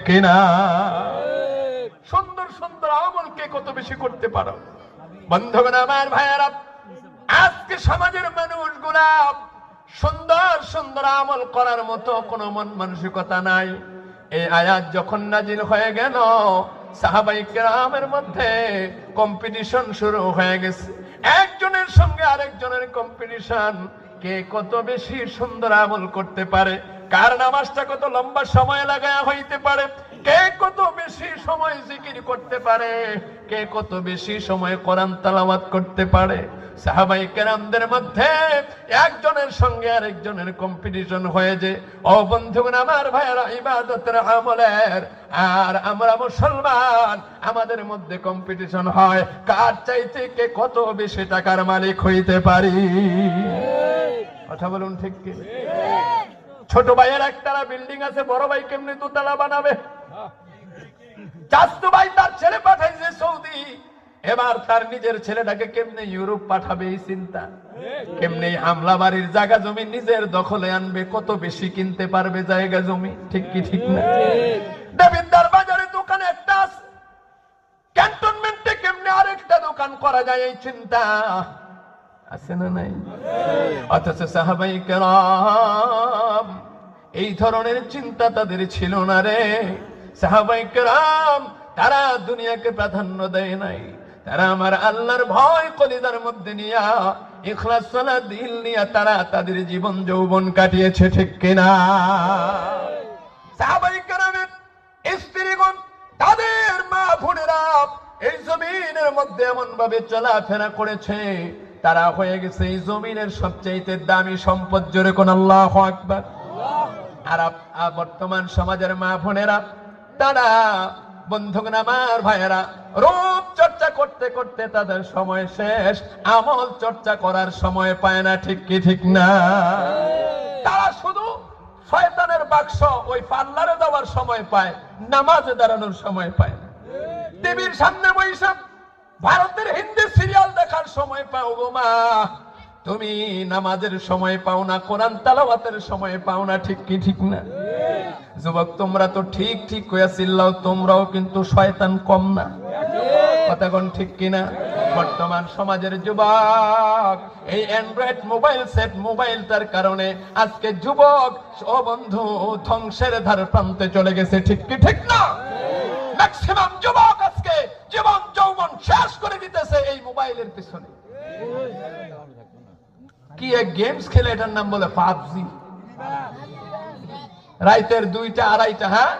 কিনা? সুন্দর সুন্দর আমল কে কত বেশি করতে পারো? বন্ধুগণ আমার ভাইয়েরা, আজকে সমাজের মানুষগুলা সুন্দর সুন্দর আমল করার মতো কোনো মন মানসিকতা নাই। এই আয়াত যখন নাজিল হয়ে গেল, সাহাবাই কেরামের মধ্যে কম্পিটিশন শুরু হয়ে গেছে। একজনের সঙ্গে আরেকজনের কম্পিটিশন, কে কত বেশি সুন্দর আমল করতে পারে, কার নামাজটা কত লম্বা সময় লাগায়া হইতে পারে, কে কত বেশি সময় জিকির করতে পারে, কে কত বেশি সময় কোরআন তেলাওয়াত করতে পারে। সাহাবাই কেরামদের মধ্যে একজনের সঙ্গে আরেকজনের কম্পিটিশন হয়ে যে, ও বন্ধুগণ আমার ভাইয়েরা, ইবাদতের আমলের আর আমরা মুসলমান, আমাদের মধ্যে কম্পিটিশন হয় কার চাইতে কে কত বেশি টাকার মালিক হইতে পারি। কথা বলুন ঠিক কি? ছোট ভাইয়ের একতলা বিল্ডিং আছে, বড় ভাই কেমনে দোতলা বানাবে? চাচতো ভাই তার ছেলে পাঠাইছে সৌদি, এবার তার নিজের ছেলেটাকে কেমনে ইউরোপ পাঠাবে এই চিন্তা। কেমনে হামলা বাড়ির জায়গা জমি নিজের দখলে আনবে, কত বেশি কিনতে পারবে জায়গা জমি, ঠিক কি ঠিক না? দেবিদ্দার বাজারে দোকান একটা আছে, ক্যান্টনমেন্টে কেমনে আরেকটা দোকান করা যায় এই চিন্তা আছে না নাই? অথচ সাহাবাই কেরাম এই ধরনের চিন্তা তাদের ছিল না রে। সাহাবাই কেরাম তারা দুনিয়াকে প্রাধান্য দেয় নাই, তারা আমার আল্লাহর ভয় কলিজার মধ্যে নিয়া, ইখলাস সালাত দিল নিয়া তারা তাদের জীবন যৌবন কাটিয়েছে, ঠিক কিনা? সাহাবাই কেরামের স্ত্রীগণ, তাদের মা বোনেরা এই জমিনের মধ্যে এমন ভাবে চলাফেরা করেছে, তারা হয়ে গেছে এই জমিনের সবচাইতে দামি সম্পদ। জোরে কোন আল্লাহু আকবার। আর বর্তমান সমাজের মা বোনেরা, তারা বন্ধুগণ আমার ভাইয়েরা, রূপ চর্চা করতে করতে তাদের সময় শেষ, আমল চর্চা করার সময় পায় না, ঠিক কি ঠিক না? তারা শুধু শয়তানের বাক্স ওই পার্লারে দেওয়ার সময় পায়, নামাজে দাঁড়ানোর সময় পায় না। টিভির সামনে বৈশাখ ভারতের হিন্দি সিরিয়াল দেখার সময় পাও গো মা, তুমি নামাজের সময় পাও না, কোরআন তেলাওয়াতের সময় পাও না, ঠিক কি ঠিক না? যুবক তোমরা তো ঠিক ঠিক কইয়া চিল্লাও, তোমরাও কিন্তু শয়তান কম না। কথা কোন ঠিক কিনা? বর্তমান সমাজের যুবক এই অ্যান্ড্রয়েড মোবাইল সেট মোবাইলটার কারণে আজকে যুবক ও বন্ধু ধ্বংসের ধার প্রান্তে চলে গেছে, ঠিক কি ঠিক না? ম্যাক্সিমাম যুবক আজকে জীবন যৌবন শেষ করে দিতেছে এই মোবাইলের পিছনে। কি এক গেমস খেলে, এটার নাম বলে পাবজি। রাইতের 2টা 2:30, হ্যাঁ